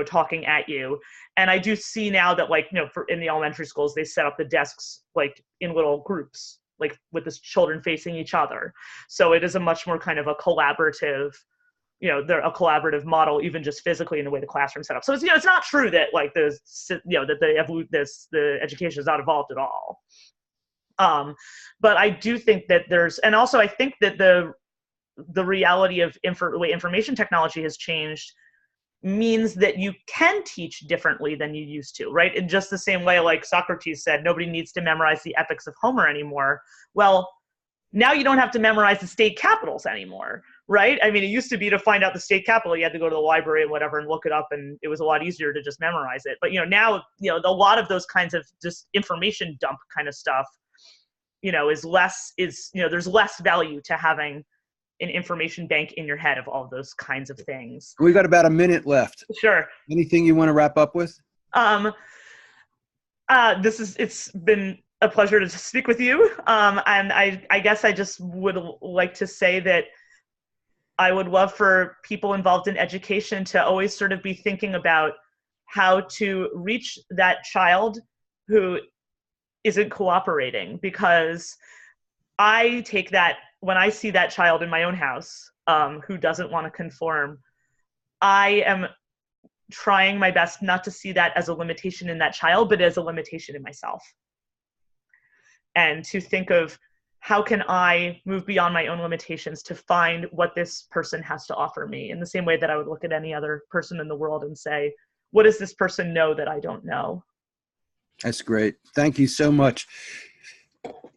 talking at you. And I do see now that, like, in the elementary schools, they set up the desks like in little groups, like with the children facing each other. So it is a much more kind of a collaborative, they're a collaborative model, even just physically in the way the classroom's set up. So it's, it's not true that like that the education is not evolved at all. But I do think that and also I think that the reality of the way information technology has changed means that you can teach differently than you used to, right? In just the same way, like Socrates said, nobody needs to memorize the epics of Homer anymore. Well, now you don't have to memorize the state capitals anymore, right? I mean, it used to be to find out the state capital, you had to go to the library and whatever and look it up, and it was a lot easier to just memorize it. But, now, a lot of those kinds of just information dump kind of stuff, there's less value to having an information bank in your head of all those kinds of things. We got about a minute left. Sure. Anything you want to wrap up with? It's been a pleasure to speak with you. And I guess I just would like to say that I would love for people involved in education to always sort of be thinking about how to reach that child who isn't cooperating, because I take that when I see that child in my own house who doesn't want to conform, I am trying my best not to see that as a limitation in that child, but as a limitation in myself. And to think of how can I move beyond my own limitations to find what this person has to offer me, in the same way that I would look at any other person in the world and say, what does this person know that I don't know? That's great. Thank you so much.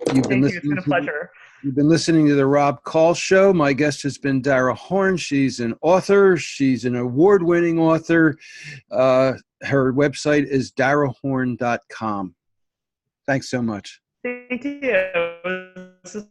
Thank you. It's been a pleasure. You've been listening to The Rob Call Show. My guest has been Dara Horn. She's an author. She's an award-winning author. Her website is darahorn.com. Thanks so much. Thank you. This is